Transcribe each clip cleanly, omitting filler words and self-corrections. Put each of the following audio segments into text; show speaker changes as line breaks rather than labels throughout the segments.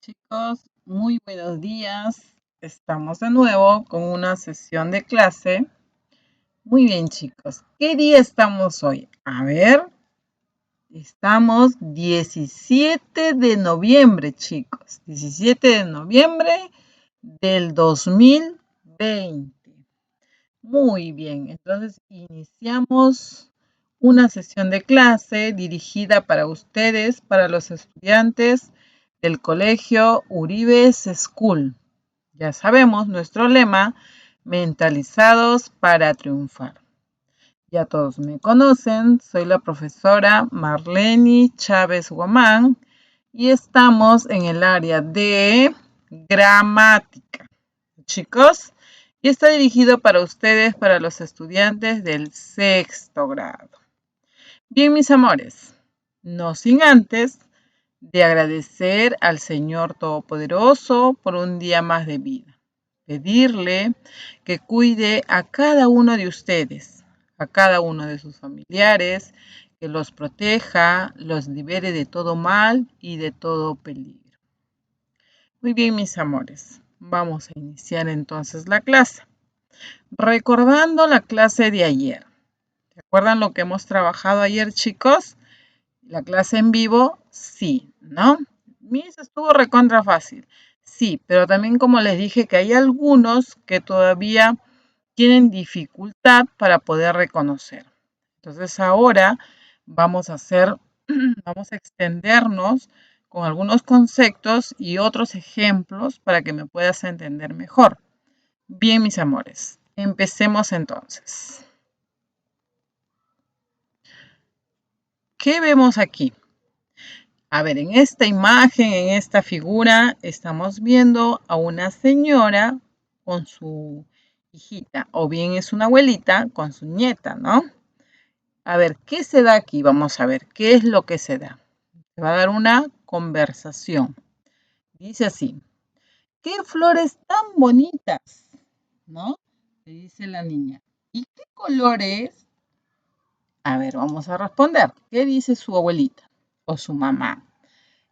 Chicos, muy buenos días. Estamos de nuevo con una sesión de clase. Muy bien, chicos. ¿Qué día estamos hoy? A ver, estamos 17 de noviembre, chicos. 17 de noviembre del 2020. Muy bien, entonces iniciamos una sesión de clase dirigida para ustedes, para los estudiantes del colegio Uribes School. Ya sabemos nuestro lema, mentalizados para triunfar. Ya todos me conocen, soy la profesora Marlene Chávez Guamán y estamos en el área de gramática. Chicos, y está dirigido para ustedes, para los estudiantes del sexto grado. Bien, mis amores, no sin antes de agradecer al Señor Todopoderoso por un día más de vida. Pedirle que cuide a cada uno de ustedes, a cada uno de sus familiares, que los proteja, los libere de todo mal y de todo peligro. Muy bien, mis amores, vamos a iniciar entonces la clase. Recordando la clase de ayer. ¿Recuerdan lo que hemos trabajado ayer, chicos? La clase en vivo, sí, ¿no? Miss estuvo recontra fácil. Sí, pero también como les dije que hay algunos que todavía tienen dificultad para poder reconocer. Entonces ahora vamos a extendernos con algunos conceptos y otros ejemplos para que me puedas entender mejor. Bien, mis amores, empecemos entonces. ¿Qué vemos aquí? A ver, en esta imagen, en esta figura, estamos viendo a una señora con su hijita, o bien es una abuelita con su nieta, ¿no? A ver, ¿qué se da aquí? Vamos a ver, ¿qué es lo que se da? Se va a dar una conversación. Dice así, ¿qué flores tan bonitas? ¿No? Le dice la niña. ¿Y qué colores? A ver, vamos a responder. ¿Qué dice su abuelita o su mamá?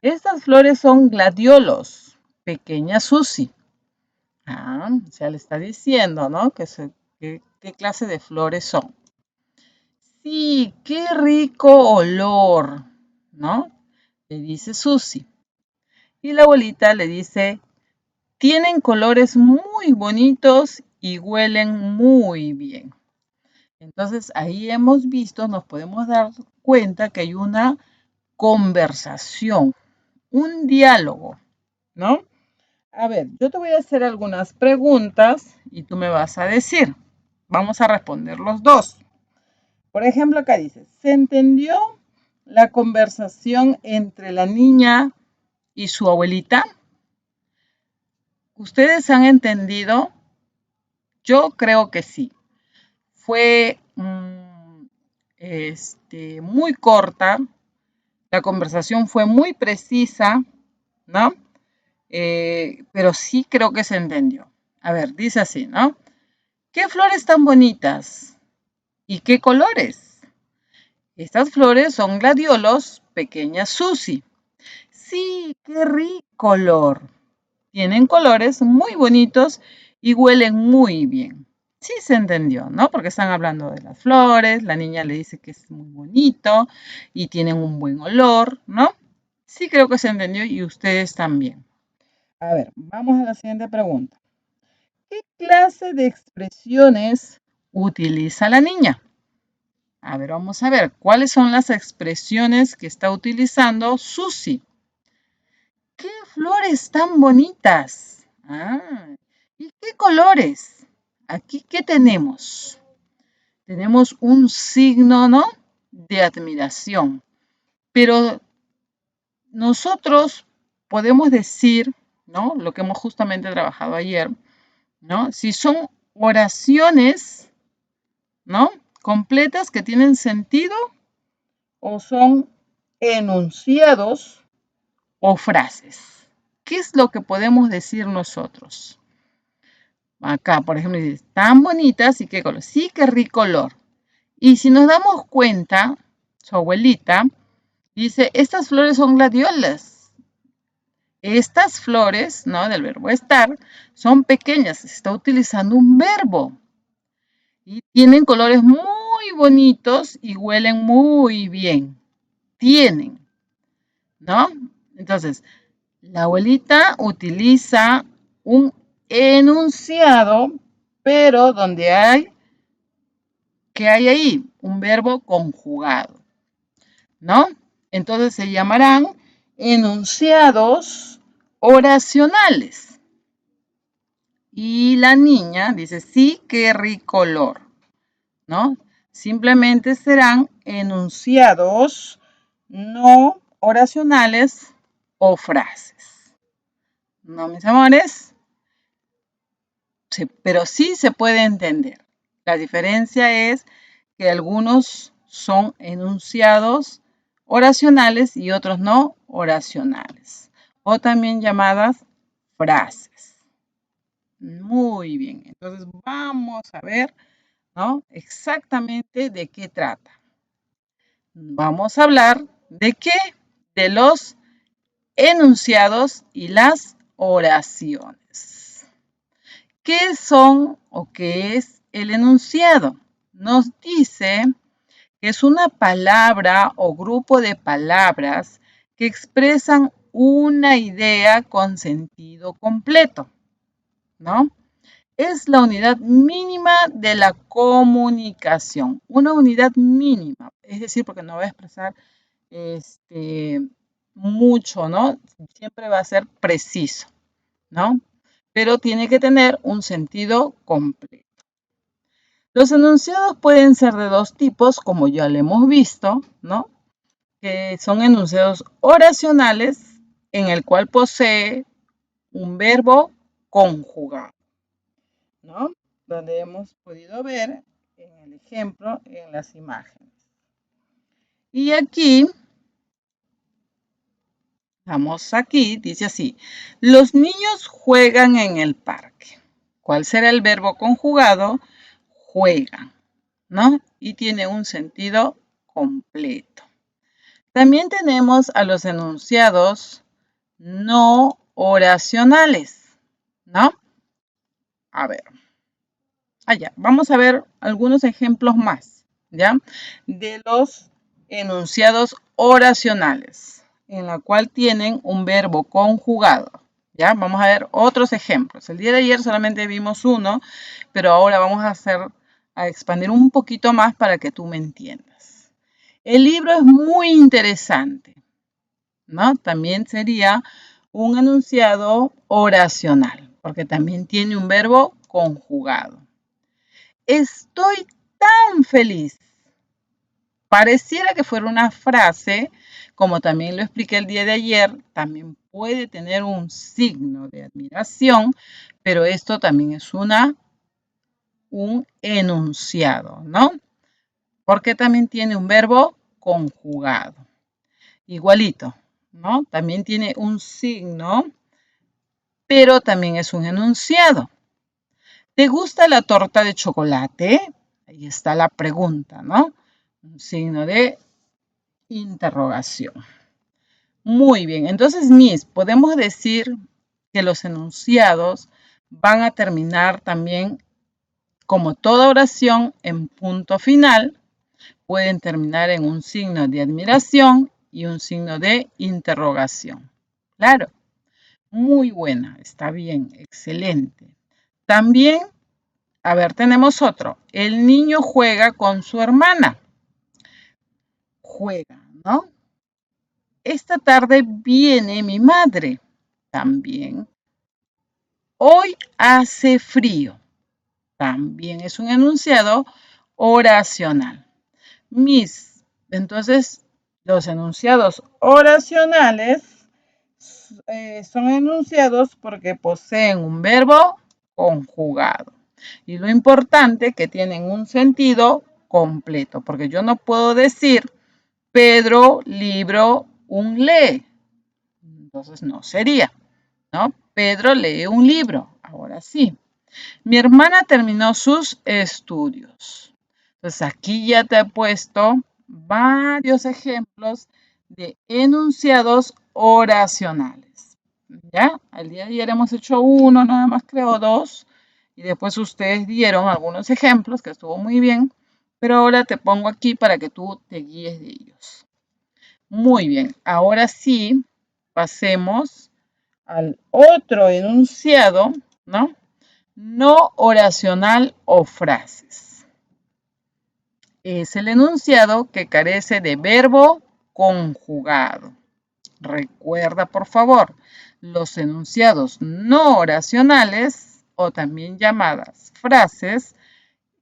Estas flores son gladiolos, pequeña Susi. O sea, le está diciendo, ¿no? ¿Qué clase de flores son? Sí, qué rico olor, ¿no? Le dice Susi. Y la abuelita le dice, tienen colores muy bonitos y huelen muy bien. Entonces ahí hemos visto, nos podemos dar cuenta que hay una conversación, un diálogo, ¿no? A ver, yo te voy a hacer algunas preguntas y tú me vas a decir. Vamos a responder los dos. Por ejemplo, acá dice, ¿se entendió la conversación entre la niña y su abuelita? ¿Ustedes han entendido? Yo creo que sí. Fue muy corta, la conversación fue muy precisa, ¿no? Pero sí creo que se entendió. A ver, dice así, ¿no? ¿Qué flores tan bonitas? ¿Y qué colores? Estas flores son gladiolos, pequeña Susi. Sí, qué rico color. Tienen colores muy bonitos y huelen muy bien. Sí se entendió, ¿no? Porque están hablando de las flores, la niña le dice que es muy bonito y tienen un buen olor, ¿no? Sí creo que se entendió y ustedes también. A ver, vamos a la siguiente pregunta. ¿Qué clase de expresiones utiliza la niña? A ver, vamos a ver, ¿cuáles son las expresiones que está utilizando Susi? ¡Qué flores tan bonitas! ¿Y qué colores? Aquí, ¿qué tenemos? Tenemos un signo, ¿no? De admiración. Pero nosotros podemos decir, ¿no? Lo que hemos justamente trabajado ayer, ¿no? Si son oraciones, ¿no? Completas que tienen sentido o son enunciados o frases. ¿Qué es lo que podemos decir nosotros? Acá, por ejemplo, dice, tan bonitas y qué color. Sí, qué rico olor. Y si nos damos cuenta, su abuelita dice, estas flores son gladiolas. Estas flores, ¿no? Del verbo estar, son pequeñas. Se está utilizando un verbo. Y tienen colores muy bonitos y huelen muy bien. Tienen, ¿no? Entonces, la abuelita utiliza un enunciado, pero donde hay, ¿qué hay ahí? Un verbo conjugado, ¿no? Entonces se llamarán enunciados oracionales. Y la niña dice, sí, qué rico olor, ¿no? Simplemente serán enunciados no oracionales o frases. ¿No, mis amores? Sí, pero sí se puede entender. La diferencia es que algunos son enunciados oracionales y otros no oracionales, o también llamadas frases. Muy bien, entonces vamos a ver, ¿no? Exactamente de qué trata. Vamos a hablar de qué, de los enunciados y las oraciones. ¿Qué son o qué es el enunciado? Nos dice que es una palabra o grupo de palabras que expresan una idea con sentido completo, ¿no? Es la unidad mínima de la comunicación, una unidad mínima, es decir, porque no va a expresar mucho, ¿no? Siempre va a ser preciso, ¿no? Pero tiene que tener un sentido completo. Los enunciados pueden ser de dos tipos, como ya lo hemos visto, ¿no? Que son enunciados oracionales, en el cual posee un verbo conjugado, ¿no? Donde hemos podido ver en el ejemplo, en las imágenes. Y aquí, vamos aquí, dice así, los niños juegan en el parque. ¿Cuál será el verbo conjugado? Juegan, ¿no? Y tiene un sentido completo. También tenemos a los enunciados no oracionales, ¿no? A ver, allá, vamos a ver algunos ejemplos más, ¿ya? De los enunciados oracionales, en la cual tienen un verbo conjugado, ¿ya? Vamos a ver otros ejemplos. El día de ayer solamente vimos uno, pero ahora vamos a expandir un poquito más para que tú me entiendas. El libro es muy interesante, ¿no? También sería un enunciado oracional, porque también tiene un verbo conjugado. Estoy tan feliz. Pareciera que fuera una frase, como también lo expliqué el día de ayer, también puede tener un signo de admiración, pero esto también es un enunciado, ¿no? Porque también tiene un verbo conjugado. Igualito, ¿no? También tiene un signo, pero también es un enunciado. ¿Te gusta la torta de chocolate? Ahí está la pregunta, ¿no? Un signo de interrogación. Muy bien, entonces, Miss, podemos decir que los enunciados van a terminar también, como toda oración, en punto final. Pueden terminar en un signo de admiración y un signo de interrogación. Claro, muy buena, está bien, excelente. También, a ver, tenemos otro. El niño juega con su hermana. Juega, ¿no? Esta tarde viene mi madre. También. Hoy hace frío. También es un enunciado oracional. Miss, entonces, los enunciados oracionales son enunciados porque poseen un verbo conjugado. Y lo importante es que tienen un sentido completo, porque yo no puedo decir Pedro, libro, un lee. Entonces no sería, ¿no? Pedro lee un libro, ahora sí. Mi hermana terminó sus estudios. Entonces aquí ya te he puesto varios ejemplos de enunciados oracionales. ¿Ya? Al día de ayer hemos hecho uno, nada más creo dos. Y después ustedes dieron algunos ejemplos, que estuvo muy bien. Pero ahora te pongo aquí para que tú te guíes de ellos. Muy bien, ahora sí, pasemos al otro enunciado, ¿no? No oracional o frases. Es el enunciado que carece de verbo conjugado. Recuerda, por favor, los enunciados no oracionales o también llamadas frases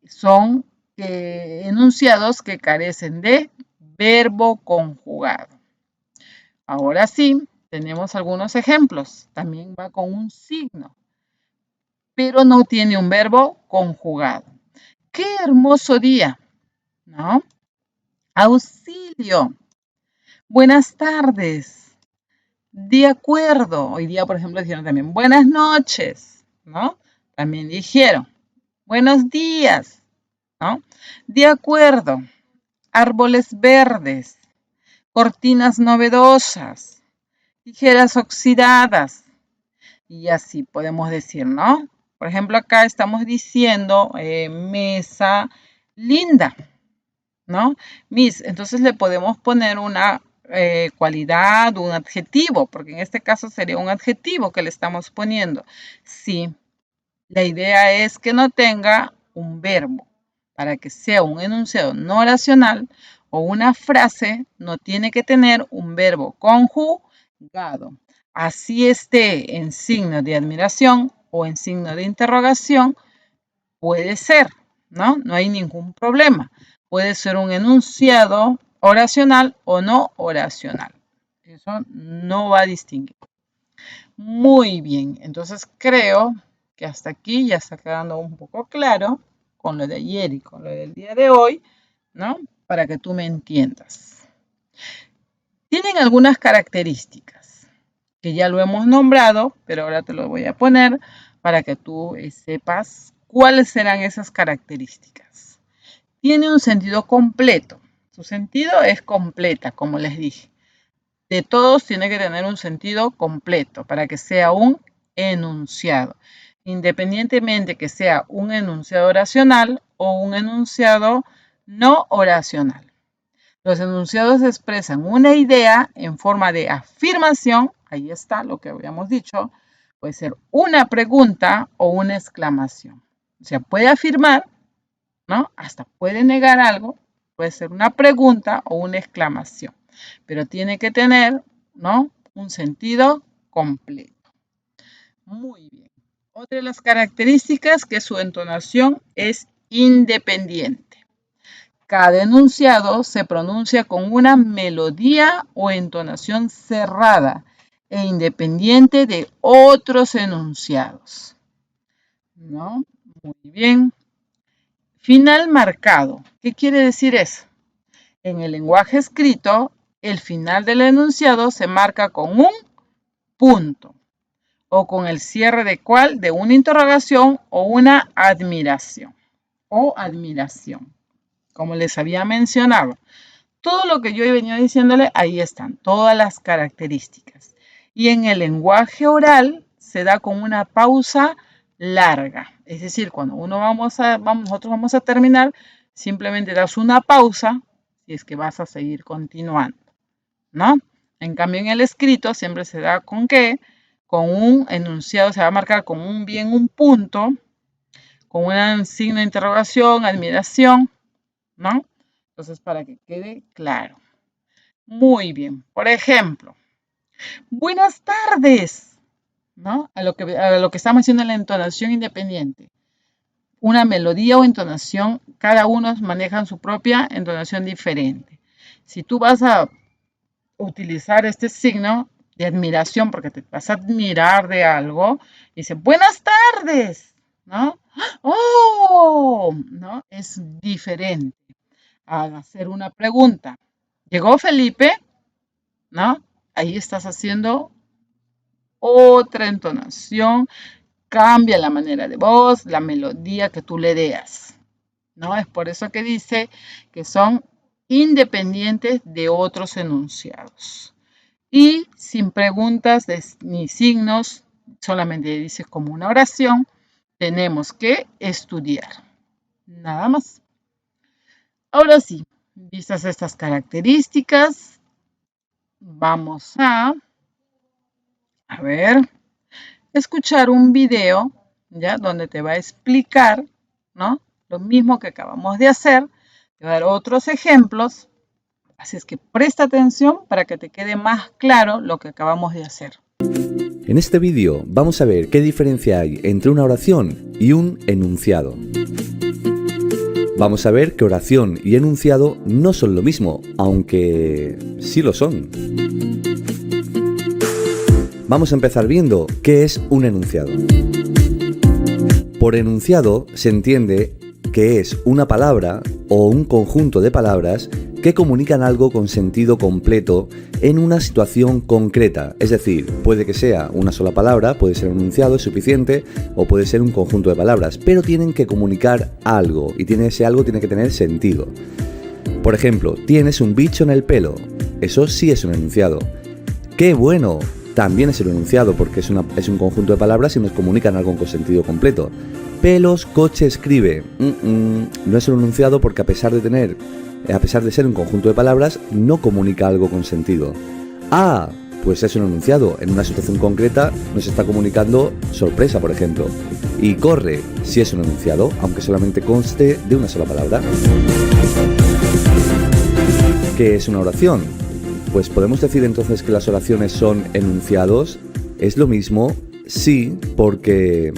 son enunciados que carecen de verbo conjugado. Ahora sí, tenemos algunos ejemplos. También va con un signo, pero no tiene un verbo conjugado. ¡Qué hermoso día! ¿No? Auxilio. Buenas tardes. De acuerdo. Hoy día, por ejemplo, dijeron también buenas noches, ¿no? También dijeron buenos días, ¿no? De acuerdo. Árboles verdes. Cortinas novedosas. Tijeras oxidadas. Y así podemos decir, ¿no? Por ejemplo, acá estamos diciendo mesa linda, ¿no? Miss, entonces le podemos poner una cualidad, un adjetivo, porque en este caso sería un adjetivo que le estamos poniendo. Sí, la idea es que no tenga un verbo. Para que sea un enunciado no oracional o una frase, no tiene que tener un verbo conjugado. Así esté en signo de admiración o en signo de interrogación, puede ser, ¿no? No hay ningún problema. Puede ser un enunciado oracional o no oracional. Eso no va a distinguir. Muy bien, entonces creo que hasta aquí ya está quedando un poco claro con lo de ayer y con lo del día de hoy, ¿no? Para que tú me entiendas. Tienen algunas características que ya lo hemos nombrado, pero ahora te lo voy a poner para que tú sepas cuáles serán esas características. Tiene un sentido completo. Su sentido es completa, como les dije. De todos tiene que tener un sentido completo para que sea un enunciado, independientemente que sea un enunciado oracional o un enunciado no oracional. Los enunciados expresan una idea en forma de afirmación, ahí está lo que habíamos dicho, puede ser una pregunta o una exclamación. O sea, puede afirmar, ¿no? Hasta puede negar algo, puede ser una pregunta o una exclamación, pero tiene que tener, ¿no? Un sentido completo. Muy bien. Otra de las características que su entonación es independiente. Cada enunciado se pronuncia con una melodía o entonación cerrada e independiente de otros enunciados. ¿No? Muy bien. Final marcado. ¿Qué quiere decir eso? En el lenguaje escrito, el final del enunciado se marca con un punto o con el cierre de cuál, de una interrogación o una admiración como les había mencionado. Todo lo que yo he venido diciéndole, ahí están, todas las características. Y en el lenguaje oral se da con una pausa larga. Es decir, cuando nosotros vamos a terminar, simplemente das una pausa si es que vas a seguir continuando, ¿no? En cambio, en el escrito siempre se da con qué, con un enunciado, se va a marcar con un punto, con un signo de interrogación, admiración, ¿no? Entonces, para que quede claro. Muy bien. Por ejemplo, buenas tardes, ¿no? A lo que estamos haciendo en la entonación independiente. Una melodía o entonación, cada uno maneja su propia entonación diferente. Si tú vas a utilizar este signo de admiración, porque te vas a admirar de algo, dice, buenas tardes, ¿no? ¡Oh! ¿No? Es diferente al hacer una pregunta. ¿Llegó Felipe? ¿No? Ahí estás haciendo otra entonación, cambia la manera de voz, la melodía que tú le das, ¿no? Es por eso que dice que son independientes de otros enunciados. Y sin preguntas ni signos, solamente dice como una oración, tenemos que estudiar. Nada más. Ahora sí, vistas estas características, vamos a ver, escuchar un video, ¿ya? Donde te va a explicar, ¿no? Lo mismo que acabamos de hacer, te va a dar otros ejemplos, así es que presta atención para que te quede más claro lo que acabamos de hacer.
En este vídeo vamos a ver qué diferencia hay entre una oración y un enunciado. Vamos a ver que oración y enunciado no son lo mismo, aunque sí lo son. Vamos a empezar viendo qué es un enunciado. Por enunciado se entiende que es una palabra o un conjunto de palabras que comunican algo con sentido completo en una situación concreta. Es decir, puede que sea una sola palabra, puede ser un enunciado, es suficiente, o puede ser un conjunto de palabras, pero tienen que comunicar algo y ese algo tiene que tener sentido. Por ejemplo, tienes un bicho en el pelo. Eso sí es un enunciado. ¡Qué bueno! También es un enunciado porque es un conjunto de palabras y nos comunican algo con sentido completo. Pelos, coche, escribe. No es un enunciado porque a pesar de ser un conjunto de palabras, no comunica algo con sentido. Ah, pues es un enunciado. En una situación concreta nos está comunicando sorpresa, por ejemplo. Y corre, sí es un enunciado, aunque solamente conste de una sola palabra. ¿Qué es una oración? Pues podemos decir entonces que las oraciones son enunciados. Es lo mismo, sí, porque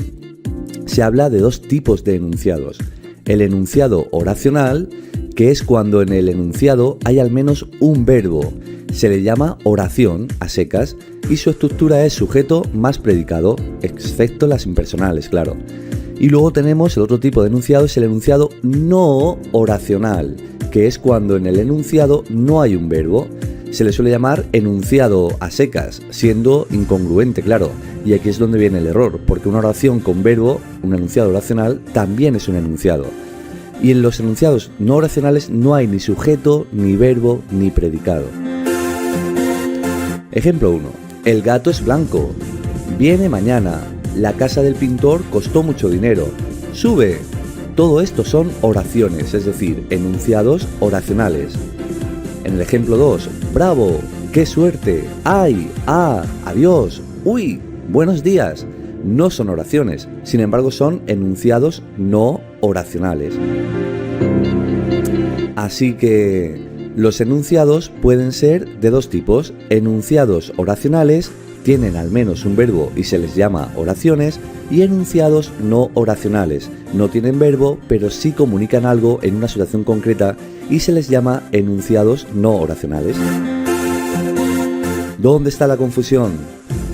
se habla de dos tipos de enunciados. El enunciado oracional, que es cuando en el enunciado hay al menos un verbo. Se le llama oración a secas y su estructura es sujeto más predicado, excepto las impersonales, claro. Y luego tenemos el otro tipo de enunciado, es el enunciado no oracional, que es cuando en el enunciado no hay un verbo. Se le suele llamar enunciado a secas, siendo incongruente, claro. Y aquí es donde viene el error, porque una oración con verbo, un enunciado oracional, también es un enunciado. Y en los enunciados no oracionales no hay ni sujeto, ni verbo, ni predicado. Ejemplo 1. El gato es blanco. Viene mañana. La casa del pintor costó mucho dinero. Sube. Todo esto son oraciones, es decir, enunciados oracionales. En el ejemplo 2, bravo, qué suerte, ay, ah, adiós, uy, buenos días. No son oraciones, sin embargo son enunciados no oracionales. Así que los enunciados pueden ser de dos tipos. Enunciados oracionales tienen al menos un verbo y se les llama oraciones, y enunciados no oracionales. No tienen verbo, pero sí comunican algo en una situación concreta y se les llama enunciados no oracionales. ¿Dónde está la confusión?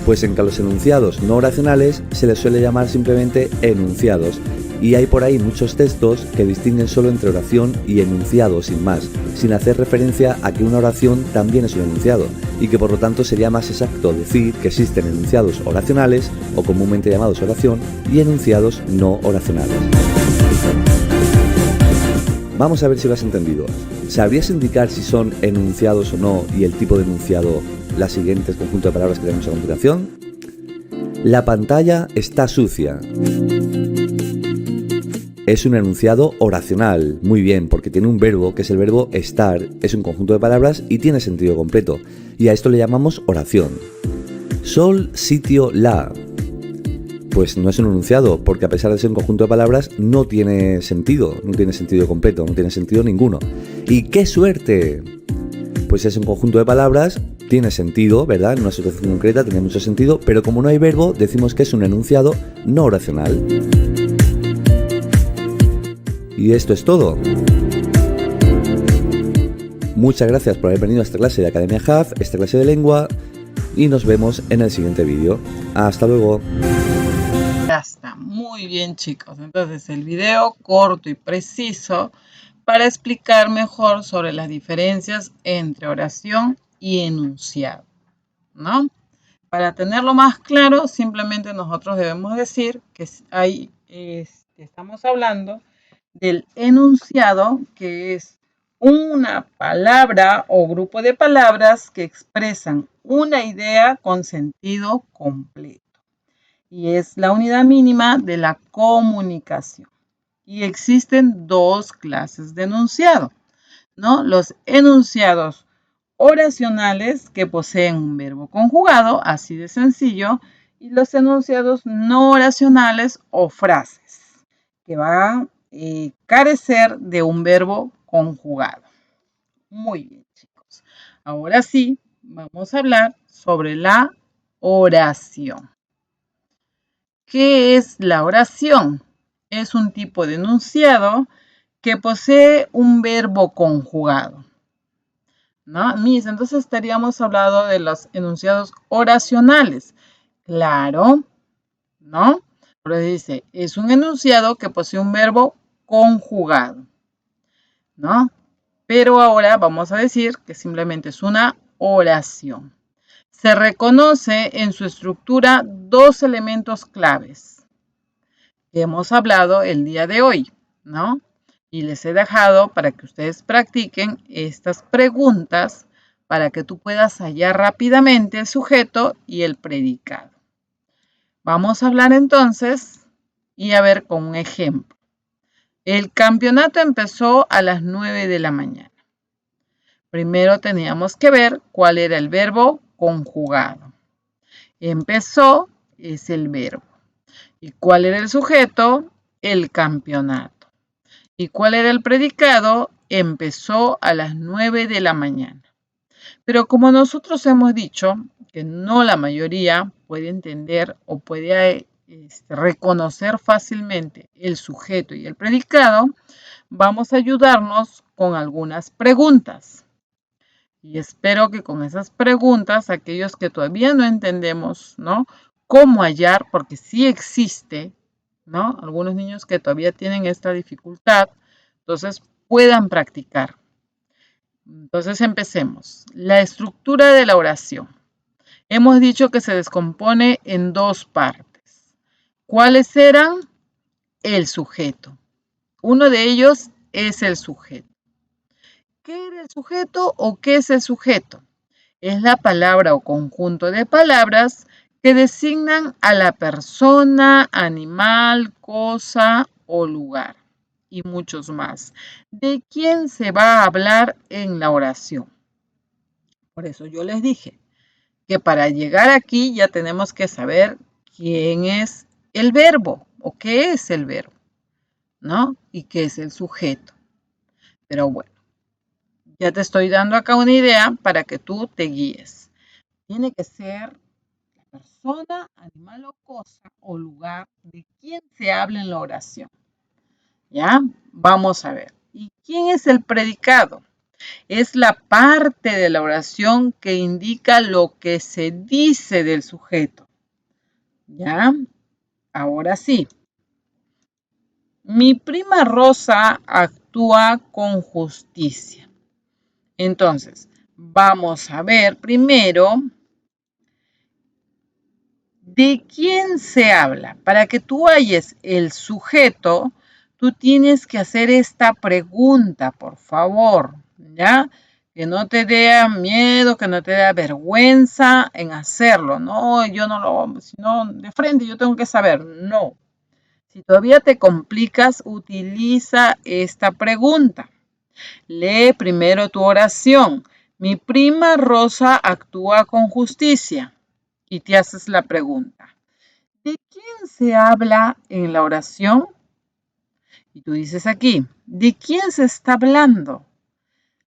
Pues en que a los enunciados no oracionales se les suele llamar simplemente enunciados, y hay por ahí muchos textos que distinguen solo entre oración y enunciado sin más, sin hacer referencia a que una oración también es un enunciado, y que por lo tanto sería más exacto decir que existen enunciados oracionales, o comúnmente llamados oración, y enunciados no oracionales. Vamos a ver si lo has entendido. ¿Sabrías indicar si son enunciados o no y el tipo de enunciado las siguientes conjuntos de palabras que tenemos a continuación? La pantalla está sucia. Es un enunciado oracional, muy bien, porque tiene un verbo, que es el verbo estar, es un conjunto de palabras y tiene sentido completo, y a esto le llamamos oración. Sol, sitio, la. Pues no es un enunciado, porque a pesar de ser un conjunto de palabras, no tiene sentido completo, no tiene sentido ninguno. ¡Y qué suerte! Pues es un conjunto de palabras, tiene sentido, ¿verdad? En una situación concreta tiene mucho sentido, pero como no hay verbo, decimos que es un enunciado no oracional. Y esto es todo. Muchas gracias por haber venido a esta clase de Academia Hub, esta clase de lengua, y nos vemos en el siguiente vídeo. Hasta luego.
Ya está, muy bien chicos. Entonces el video corto y preciso para explicar mejor sobre las diferencias entre oración y enunciado, ¿no? Para tenerlo más claro, simplemente nosotros debemos decir que estamos hablando del enunciado, que es una palabra o grupo de palabras que expresan una idea con sentido completo. Y es la unidad mínima de la comunicación. Y existen dos clases de enunciado, ¿no? Los enunciados oracionales que poseen un verbo conjugado, así de sencillo, y los enunciados no oracionales o frases, que van a carecer de un verbo conjugado. Muy bien, chicos. Ahora sí, vamos a hablar sobre la oración. ¿Qué es la oración? Es un tipo de enunciado que posee un verbo conjugado, ¿no? Entonces estaríamos hablando de los enunciados oracionales. Claro, ¿no? Pero dice, es un enunciado que posee un verbo conjugado, ¿no? Pero ahora vamos a decir que simplemente es una oración. Se reconoce en su estructura dos elementos claves que hemos hablado el día de hoy, ¿no? Y les he dejado para que ustedes practiquen estas preguntas para que tú puedas hallar rápidamente el sujeto y el predicado. Vamos a hablar entonces y a ver con un ejemplo. El campeonato empezó a las 9 de la mañana. Primero teníamos que ver cuál era el verbo conjugado. Empezó es el verbo. ¿Y cuál era el sujeto? El campeonato. ¿Y cuál era el predicado? Empezó a las 9 de la mañana. Pero como nosotros hemos dicho que no la mayoría puede entender o puede reconocer fácilmente el sujeto y el predicado, vamos a ayudarnos con algunas preguntas. Y espero que con esas preguntas, aquellos que todavía no entendemos, ¿no? Cómo hallar, porque sí existe, ¿no? Algunos niños que todavía tienen esta dificultad, entonces puedan practicar. Entonces empecemos. La estructura de la oración. Hemos dicho que se descompone en dos partes. ¿Cuáles eran? El sujeto. Uno de ellos es el sujeto. ¿Qué era el sujeto o qué es el sujeto? Es la palabra o conjunto de palabras que designan a la persona, animal, cosa o lugar y muchos más. ¿De quién se va a hablar en la oración? Por eso yo les dije que para llegar aquí ya tenemos que saber quién es el verbo o qué es el verbo, ¿no? Y qué es el sujeto. Pero bueno, ya te estoy dando acá una idea para que tú te guíes. Tiene que ser la persona, animal o cosa o lugar de quien se habla en la oración. ¿Ya? Vamos a ver. ¿Y quién es el predicado? Es la parte de la oración que indica lo que se dice del sujeto. ¿Ya? Ahora sí. Mi prima Rosa actúa con justicia. Entonces, vamos a ver primero de quién se habla. Para que tú halles el sujeto, tú tienes que hacer esta pregunta, por favor, ¿ya? Que no te dé miedo, que no te dé vergüenza en hacerlo. No, yo no lo, sino de frente yo tengo que saber. No. Si todavía te complicas, utiliza esta pregunta. Lee primero tu oración. Mi prima Rosa actúa con justicia. Y te haces la pregunta. ¿De quién se habla en la oración? Y tú dices aquí, ¿de quién se está hablando?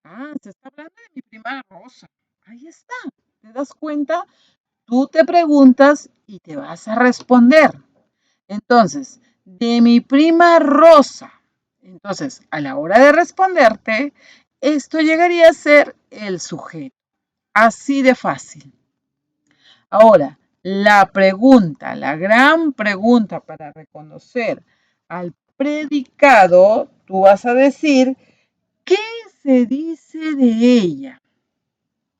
Ah, se está hablando de mi prima Rosa. Ahí está. ¿Te das cuenta? Tú te preguntas y te vas a responder. Entonces, de mi prima Rosa. Entonces, a la hora de responderte, esto llegaría a ser el sujeto. Así de fácil. Ahora, la pregunta, la gran pregunta para reconocer al predicado, tú vas a decir, ¿qué se dice de ella?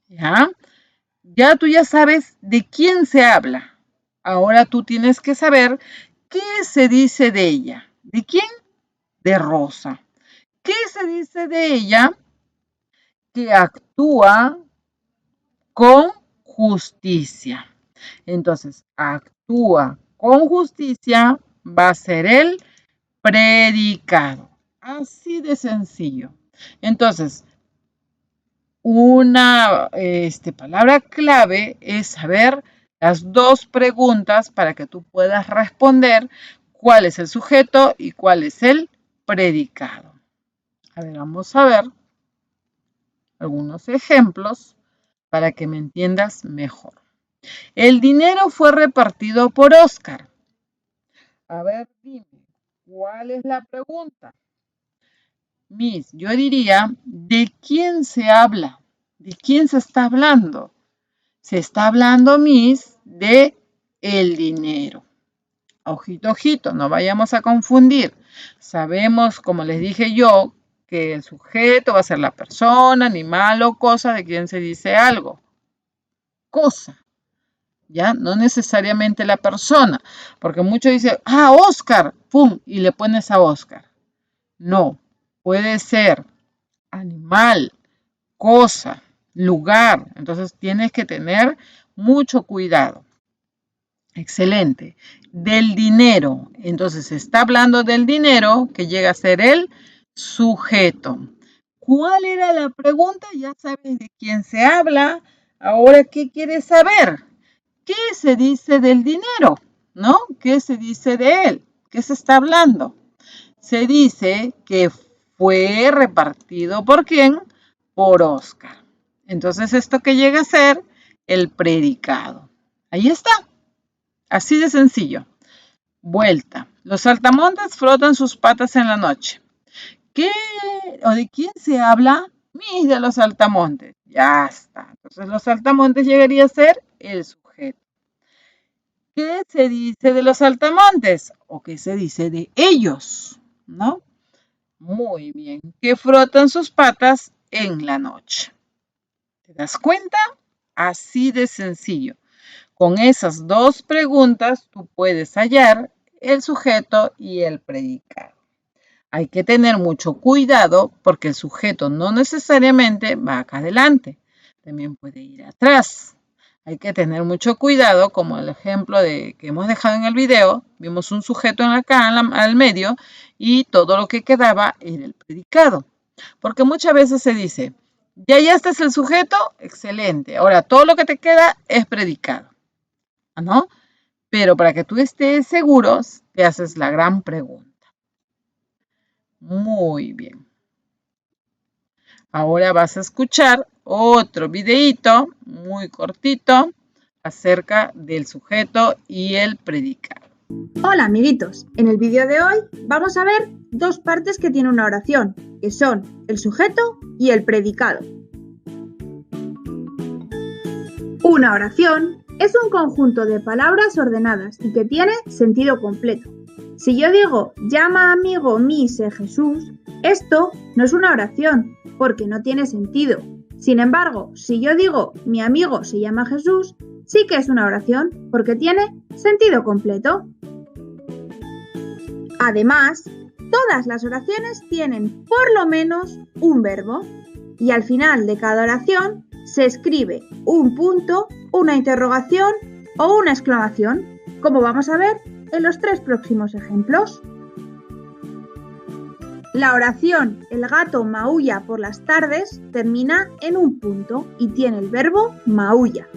¿Ya? Ya tú ya sabes de quién se habla. Ahora tú tienes que saber qué se dice de ella. ¿De quién? De Rosa. ¿Qué se dice de ella? que actúa con justicia. Entonces, actúa con justicia va a ser el predicado. Así de sencillo. Entonces, una palabra clave es saber las dos preguntas para que tú puedas responder cuál es el sujeto y cuál es el predicado. A ver, vamos a ver algunos ejemplos para que me entiendas mejor. El dinero fue repartido por Oscar. A ver, dime, ¿cuál es la pregunta? Miss, yo diría, ¿de quién se habla? ¿De quién se está hablando? Se está hablando, Miss, de el dinero. Ojito, ojito, no vayamos a confundir. Sabemos, como les dije yo, que el sujeto va a ser la persona, animal o cosa de quien se dice algo. Cosa, ¿ya? No necesariamente la persona, porque muchos dicen, Oscar, pum, y le pones a Oscar. No, puede ser animal, cosa, lugar. Entonces tienes que tener mucho cuidado. Excelente. Del dinero. Entonces se está hablando del dinero que llega a ser el sujeto. ¿Cuál era la pregunta? Ya sabes de quién se habla. Ahora, ¿qué quieres saber? ¿Qué se dice del dinero? ¿No? ¿Qué se dice de él? ¿Qué se está hablando? Se dice que fue repartido ¿por quién? Por Oscar. Entonces, ¿esto que llega a ser? El predicado. Ahí está. Así de sencillo. Vuelta. Los saltamontes frotan sus patas en la noche. ¿Qué o de quién se habla? De los saltamontes. Ya está. Entonces, los saltamontes llegaría a ser el sujeto. ¿Qué se dice de los saltamontes? ¿O qué se dice de ellos? ¿No? Muy bien. Que frotan sus patas en la noche. ¿Te das cuenta? Así de sencillo. Con esas dos preguntas tú puedes hallar el sujeto y el predicado. Hay que tener mucho cuidado porque el sujeto no necesariamente va acá adelante. También puede ir atrás. Hay que tener mucho cuidado, como el ejemplo que hemos dejado en el video. Vimos un sujeto acá al medio y todo lo que quedaba era el predicado. Porque muchas veces se dice, ya este es el sujeto, excelente. Ahora todo lo que te queda es predicado, ¿no? Pero para que tú estés seguro, te haces la gran pregunta. Muy bien. Ahora vas a escuchar otro videíto muy cortito acerca del sujeto y el predicado.
Hola amiguitos, en el vídeo de hoy vamos a ver dos partes que tiene una oración, que son el sujeto y el predicado. Una oración es un conjunto de palabras ordenadas y que tiene sentido completo. Si yo digo, llama amigo mise Jesús, esto no es una oración, porque no tiene sentido. Sin embargo, si yo digo, mi amigo se llama Jesús, sí que es una oración, porque tiene sentido completo. Además, todas las oraciones tienen por lo menos un verbo, y al final de cada oración se escribe un punto, una interrogación o una exclamación, como vamos a ver en los tres próximos ejemplos. La oración el gato maulla por las tardes termina en un punto y tiene el verbo maulla.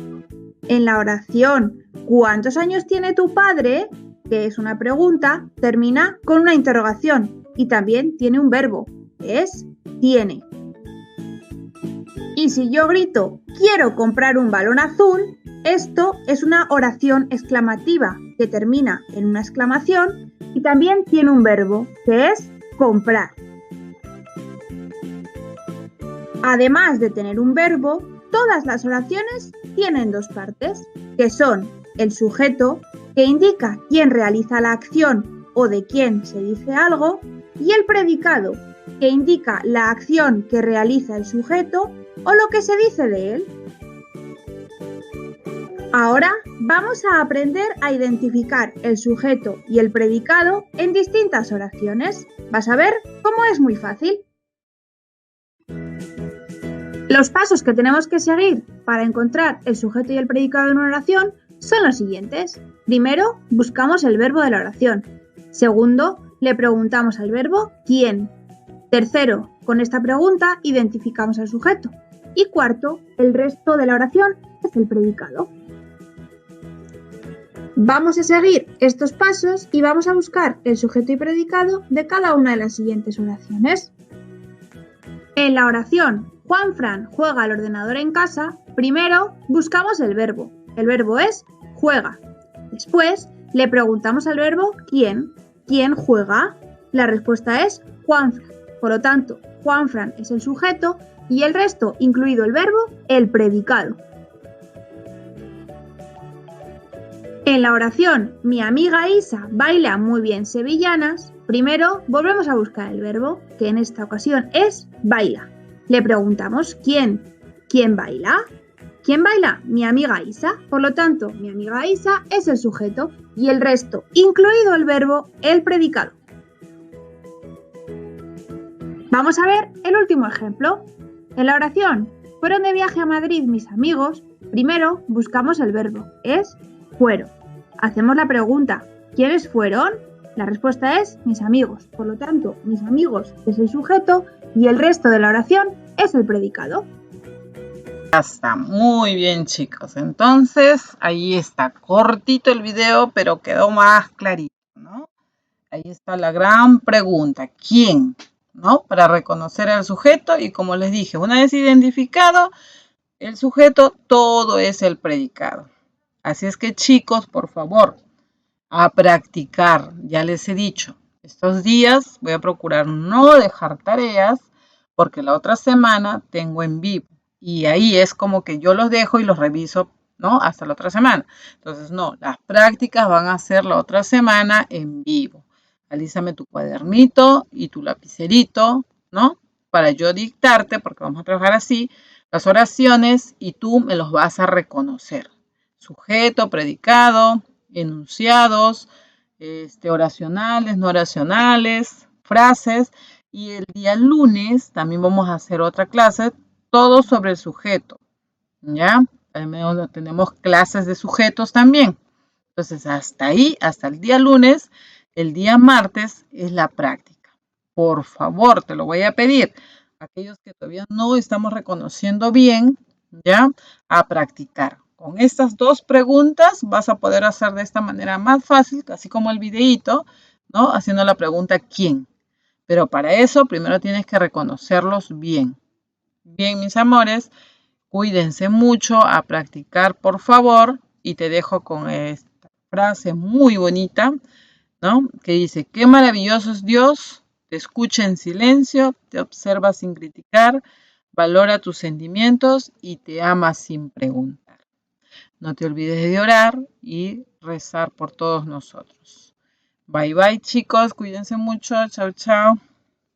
En la oración ¿cuántos años tiene tu padre?, que es una pregunta, termina con una interrogación y también tiene un verbo, que es tiene. Y si yo grito quiero comprar un balón azul, esto es una oración exclamativa que termina en una exclamación y también tiene un verbo, que es comprar. Además de tener un verbo, todas las oraciones tienen dos partes, que son el sujeto, que indica quién realiza la acción o de quién se dice algo, y el predicado, que indica la acción que realiza el sujeto o lo que se dice de él. Ahora vamos a aprender a identificar el sujeto y el predicado en distintas oraciones. Vas a ver cómo es muy fácil. Los pasos que tenemos que seguir para encontrar el sujeto y el predicado en una oración son los siguientes. Primero, buscamos el verbo de la oración. Segundo, le preguntamos al verbo ¿quién? Tercero, con esta pregunta identificamos al sujeto. Y cuarto, el resto de la oración es el predicado. Vamos a seguir estos pasos y vamos a buscar el sujeto y predicado de cada una de las siguientes oraciones. En la oración Juanfran juega al ordenador en casa, primero buscamos el verbo. El verbo es juega. Después le preguntamos al verbo ¿quién? ¿Quién juega? La respuesta es Juanfran. Por lo tanto, Juanfran es el sujeto y el resto, incluido el verbo, el predicado. En la oración mi amiga Isa baila muy bien sevillanas, primero volvemos a buscar el verbo, que en esta ocasión es baila. Le preguntamos ¿quién? ¿Quién baila? ¿Quién baila? Mi amiga Isa. Por lo tanto, mi amiga Isa es el sujeto y el resto, incluido el verbo, el predicado. Vamos a ver el último ejemplo. En la oración fueron de viaje a Madrid mis amigos, primero buscamos el verbo, es fueron. Hacemos la pregunta, ¿quiénes fueron? La respuesta es mis amigos. Por lo tanto, mis amigos es el sujeto y el resto de la oración es el predicado.
Ya está, muy bien chicos. Entonces, ahí está, cortito el video, pero quedó más clarito, ¿no? Ahí está la gran pregunta, ¿quién? ¿No? Para reconocer al sujeto y como les dije, una vez identificado el sujeto, todo es el predicado. Así es que chicos, por favor, a practicar. Ya les he dicho, estos días voy a procurar no dejar tareas porque la otra semana tengo en vivo. Y ahí es como que yo los dejo y los reviso, ¿no? Hasta la otra semana. Entonces, no, las prácticas van a ser la otra semana en vivo. Alízame tu cuadernito y tu lapicerito, ¿no? Para yo dictarte, porque vamos a trabajar así, las oraciones y tú me los vas a reconocer. Sujeto, predicado, enunciados, oracionales, no oracionales, frases. Y el día lunes también vamos a hacer otra clase, todo sobre el sujeto, ¿ya? Tenemos clases de sujetos también. Entonces, hasta ahí, hasta el día lunes, el día martes es la práctica. Por favor, te lo voy a pedir. Aquellos que todavía no estamos reconociendo bien, ¿ya? A practicar. Con estas dos preguntas vas a poder hacer de esta manera más fácil, así como el videíto, ¿no? Haciendo la pregunta ¿quién? Pero para eso primero tienes que reconocerlos bien. Bien, mis amores, cuídense mucho, a practicar, por favor. Y te dejo con esta frase muy bonita, ¿no? Que dice, qué maravilloso es Dios, te escucha en silencio, te observa sin criticar, valora tus sentimientos y te ama sin preguntar. No te olvides de orar y rezar por todos nosotros. Bye bye chicos, cuídense mucho, chao chao.